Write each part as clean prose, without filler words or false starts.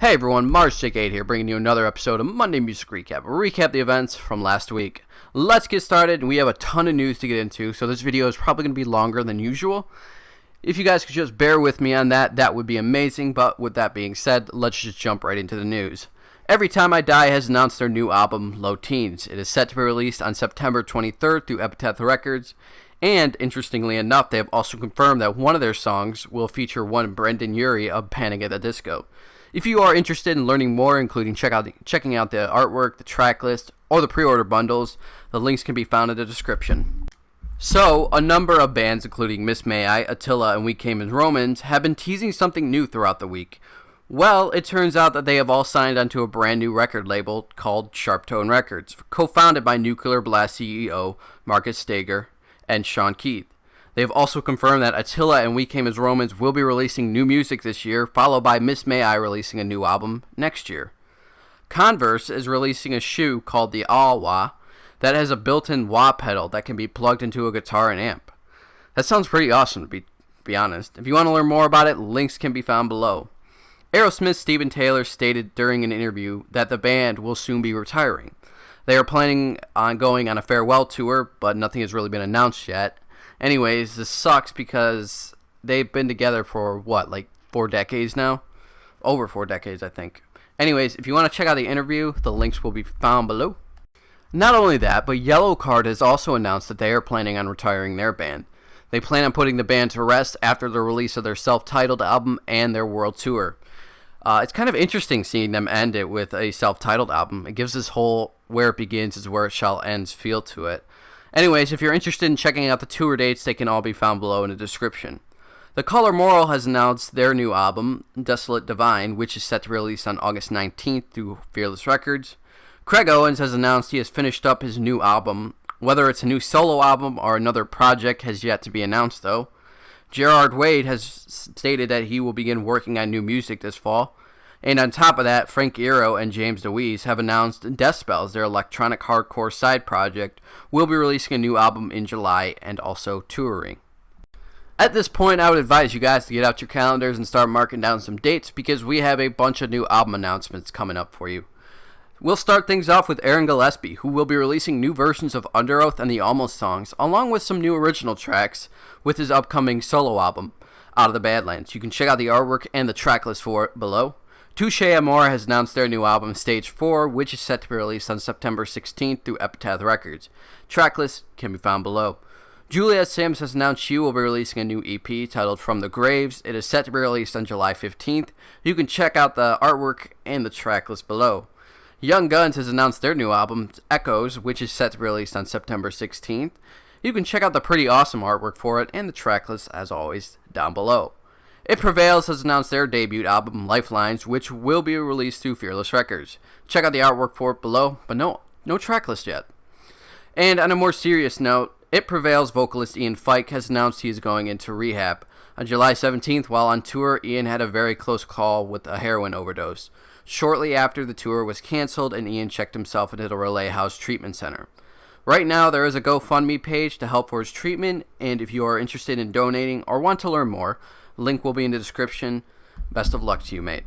Hey everyone, MarsJake8 here, bringing you another episode of Monday Music Recap. We'll recap the events from last week. Let's get started, and we have a ton of news to get into, so this video is probably going to be longer than usual. If you guys could just bear with me on that, that would be amazing, but with that being said, let's just jump right into the news. Every Time I Die has announced their new album, Low Teens. It is set to be released on September 23rd through Epitaph Records, and interestingly enough, they have also confirmed that one of their songs will feature one Brendon Urie of Panic at the Disco. If you are interested in learning more, including checking out the artwork, the track list, or the pre-order bundles, the links can be found in the description. So, a number of bands, including Miss May I, Attila, and We Came as Romans, have been teasing something new throughout the week. Well, it turns out that they have all signed onto a brand new record label called Sharptone Records, co-founded by Nuclear Blast CEO Marcus Stager and Sean Keith. They have also confirmed that Attila and We Came as Romans will be releasing new music this year, followed by Miss May I releasing a new album next year. Converse is releasing a shoe called the Wah that has a built-in wah pedal that can be plugged into a guitar and amp. That sounds pretty awesome, to be honest. If you want to learn more about it, links can be found below. Aerosmith Steven Taylor stated during an interview that the band will soon be retiring. They are planning on going on a farewell tour, but nothing has really been announced yet. Anyways, this sucks because they've been together for, 4 decades now? Over 4 decades, I think. Anyways, if you want to check out the interview, the links will be found below. Not only that, but Yellowcard has also announced that they are planning on retiring their band. They plan on putting the band to rest after the release of their self-titled album and their world tour. It's kind of interesting seeing them end it with a self-titled album. It gives this whole where it begins is where it shall ends feel to it. Anyways, if you're interested in checking out the tour dates, they can all be found below in the description. The Color Moral has announced their new album, Desolate Divine, which is set to release on August 19th through Fearless Records. Craig Owens has announced he has finished up his new album. Whether it's a new solo album or another project has yet to be announced, though. Gerard Wade has stated that he will begin working on new music this fall. And on top of that, Frank Iero and James DeWeese have announced Death Spells, their electronic hardcore side project, will be releasing a new album in July and also touring. At this point, I would advise you guys to get out your calendars and start marking down some dates because we have a bunch of new album announcements coming up for you. We'll start things off with Aaron Gillespie, who will be releasing new versions of Underoath and the Almost songs, along with some new original tracks with his upcoming solo album, Out of the Badlands. You can check out the artwork and the track list for it below. Touche Amore has announced their new album, Stage 4, which is set to be released on September 16th through Epitaph Records. Tracklist can be found below. Juliet Sims has announced she will be releasing a new EP titled From the Graves. It is set to be released on July 15th. You can check out the artwork and the tracklist below. Young Guns has announced their new album, Echoes, which is set to be released on September 16th. You can check out the pretty awesome artwork for it and the tracklist, as always, down below. Prevails has announced their debut album, Lifelines, which will be released through Fearless Records. Check out the artwork for it below, but no track list yet. And on a more serious note, Prevails vocalist Ian Fike has announced he is going into rehab. On July 17th, while on tour, Ian had a very close call with a heroin overdose. Shortly after the tour was canceled, and Ian checked himself into the Relay House Treatment Center. Right now, there is a GoFundMe page to help for his treatment, and if you are interested in donating or want to learn more, link will be in the description. Best of luck to you, mate.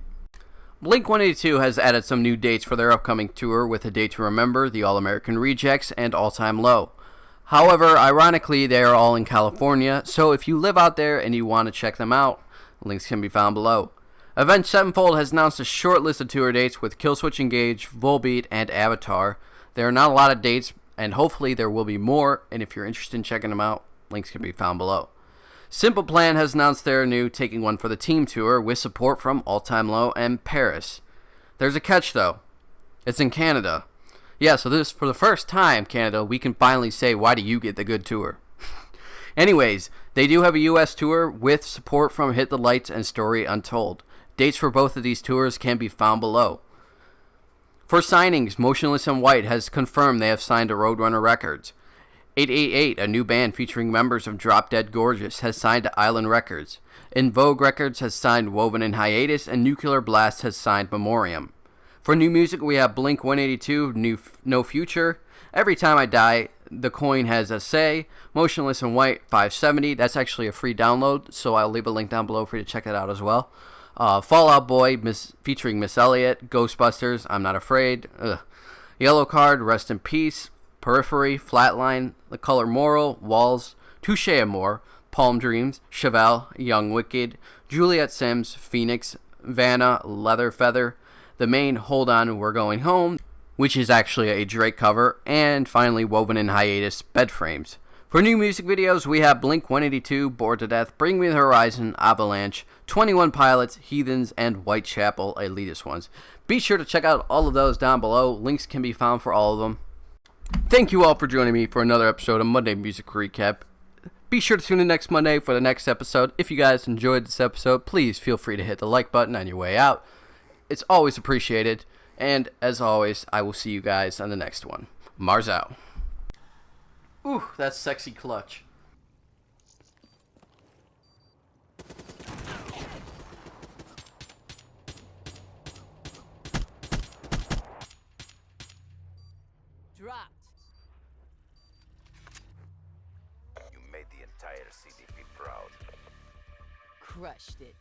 Blink-182 has added some new dates for their upcoming tour with A Day to Remember, The All-American Rejects, and All Time Low. However, ironically, they are all in California, so if you live out there and you want to check them out, links can be found below. Avenged Sevenfold has announced a short list of tour dates with Killswitch Engage, Volbeat, and Avatar. There are not a lot of dates, and hopefully there will be more, and if you're interested in checking them out, links can be found below. Simple Plan has announced their new Taking One for the Team tour with support from All Time Low and Paris. There's a catch though. It's in Canada. Yeah, so this for the first time, Canada, we can finally say, why do you get the good tour? Anyways, they do have a US tour with support from Hit the Lights and Story Untold. Dates for both of these tours can be found below. For signings, Motionless and White has confirmed they have signed to Roadrunner Records. 888, a new band featuring members of Drop Dead Gorgeous, has signed to Island Records. In Vogue Records has signed Woven in Hiatus, and Nuclear Blast has signed Memoriam. For new music, we have Blink-182, No Future, Every Time I Die, The Coin Has a Say, Motionless and White, 570. That's actually a free download, so I'll leave a link down below for you to check that out as well. Fallout Boy featuring Miss Elliott, Ghostbusters, I'm Not Afraid, Yellowcard, Rest in Peace, Periphery, Flatline, The Color Moral, Walls, Touche Amore, Palm Dreams, Chevelle, Young Wicked, Juliet Sims, Phoenix, Vanna, Leather Feather, The Main, Hold On, We're Going Home, which is actually a Drake cover, and finally Woven in Hiatus, Bed Frames. For new music videos, we have Blink-182, Bored to Death, Bring Me the Horizon, Avalanche, 21 Pilots, Heathens, and Whitechapel, Elitist ones. Be sure to check out all of those down below. Links can be found for all of them. Thank you all for joining me for another episode of Monday Music Recap. Be sure to tune in next Monday for the next episode. If you guys enjoyed this episode, please feel free to hit the like button on your way out. It's always appreciated. And as always, I will see you guys on the next one. Mars out. Ooh, that's sexy clutch. Dropped. You made the entire CDP proud. Crushed it.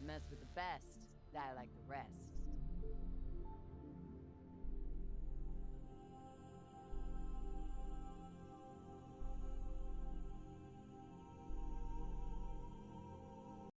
Mess with the best, die like the rest.